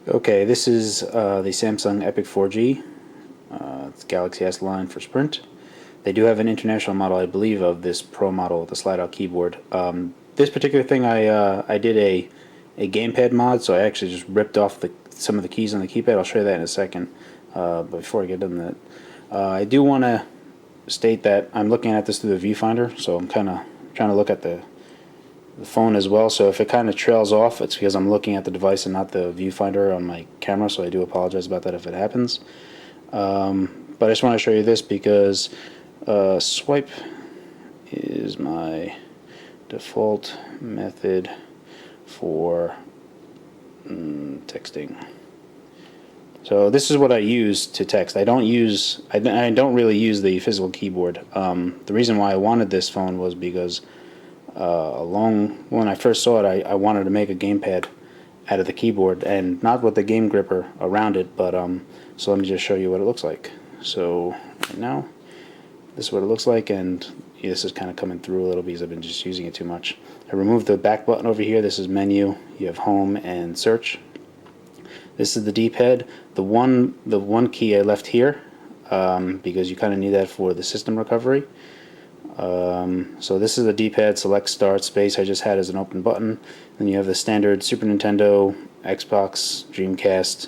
Okay, this is the Samsung Epic 4G. It's Galaxy S line for Sprint. They do have an international model, I believe, of this Pro model with the slide-out keyboard. This particular thing, I did a Gamepad mod, so I actually just ripped off some of the keys on the keypad. I'll show you that in a second. But before I get done that, I do want to state that I'm looking at this through the viewfinder, so I'm kind of trying to look at the phone as well. So if it kind of trails off, it's because I'm looking at the device and not the viewfinder on my camera. So I do apologize about that if it happens. But I just want to show you this because swipe is my default method for texting. So this is what I use to text. I don't really use the physical keyboard. The reason why I wanted this phone was because when I first saw it, I wanted to make a gamepad out of the keyboard, and not with the game gripper around it, but so let me just show you what it looks like. So right now, this is what it looks like, and this is kind of coming through a little because I've been just using it too much. I removed the back button over here. This is menu. You have home and search. This is the D-pad. The one key I left here because you kind of need that for the system recovery. So this is the D-pad, select, start, space I just had as an open button. Then you have the standard Super Nintendo, Xbox, Dreamcast,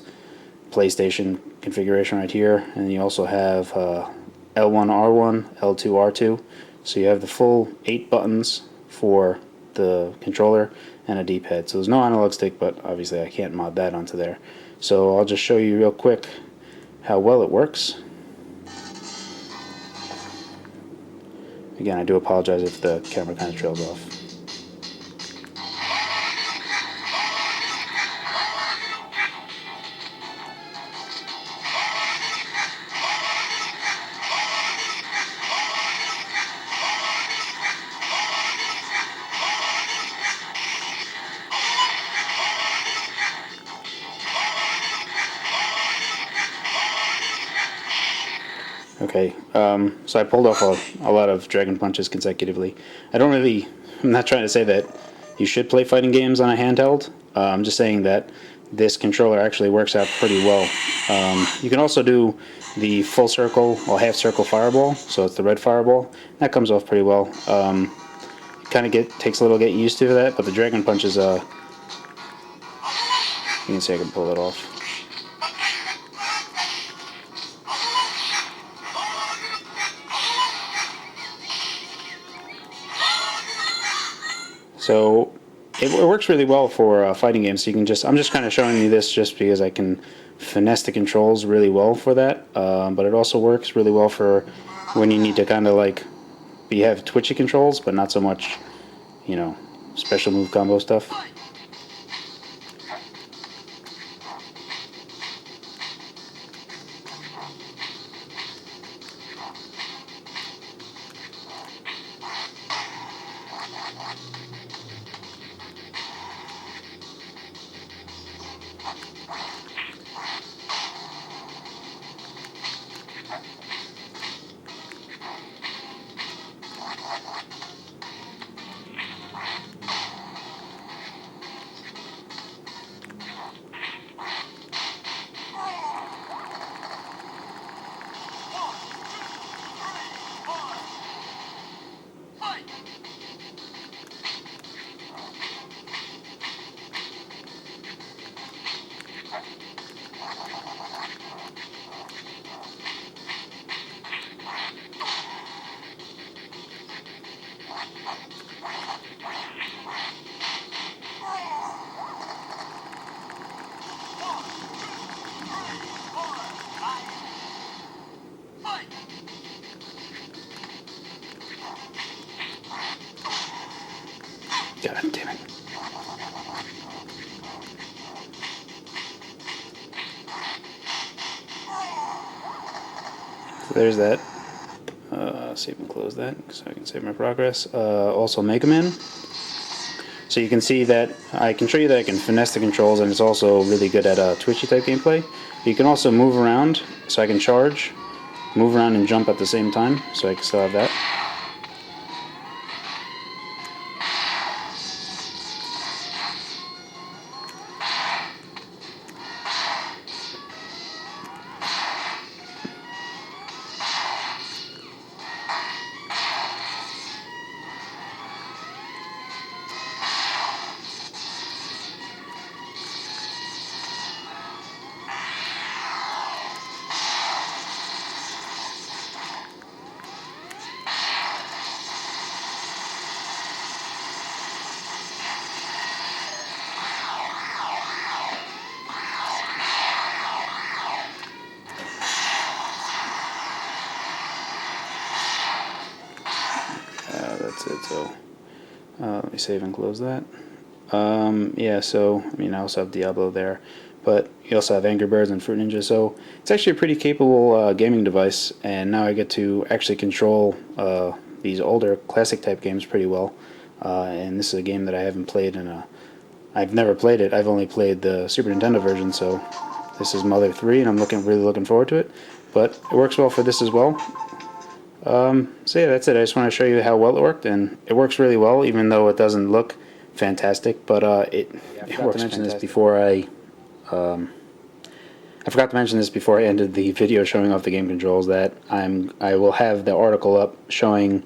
PlayStation configuration right here. And then you also have L1, R1, L2, R2. So you have the full 8 buttons for the controller and a D-pad. So there's no analog stick, but obviously I can't mod that onto there. So I'll just show you real quick how well it works. Again, I do apologize if the camera kind of trails off. Okay, so I pulled off a lot of Dragon Punches consecutively. I'm not trying to say that you should play fighting games on a handheld. I'm just saying that this controller actually works out pretty well. You can also do the full circle or half circle fireball, so it's the red fireball. That comes off pretty well. Kind of takes a little get used to that, but the Dragon Punch is you can see I can pull it off. So it works really well for fighting games. So you can I'm just kind of showing you this just because I can finesse the controls really well for that. But it also works really well for when you need to kind of like have twitchy controls, but not so much, special move combo stuff. God damn it. So there's that. Save and close that so I can save my progress. Also Mega Man. So you can see that I can show you that I can finesse the controls, and it's also really good at twitchy type gameplay. You can also move around, so I can charge, move around and jump at the same time, so I can still have that. that's it. So let me save and close that. Yeah, so I mean, I also have Diablo there, but you also have Angry Birds and Fruit Ninja. So it's actually a pretty capable gaming device, and now I get to actually control these older classic type games pretty well. And this is a game that I haven't played in a. I've never played it. I've only played the Super Nintendo version, so this is Mother 3, and I'm really looking forward to it. But it works well for this as well. So yeah, that's it. I just want to show you how well it worked, and it works really well, even though it doesn't look fantastic. But it works fantastic. I forgot to mention this before I ended the video showing off the game controls. That I will have the article up showing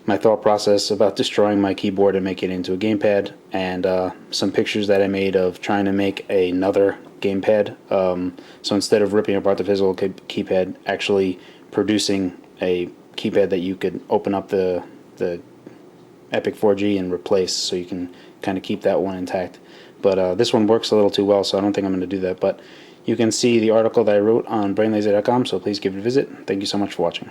my thought process about destroying my keyboard and making it into a gamepad, and some pictures that I made of trying to make another gamepad. So instead of ripping apart the physical keypad, actually producing a keypad that you could open up the Epic 4G and replace, so you can kind of keep that one intact. But this one works a little too well, so I don't think I'm going to do that. But you can see the article that I wrote on brainlaser.com, so please give it a visit. Thank you so much for watching.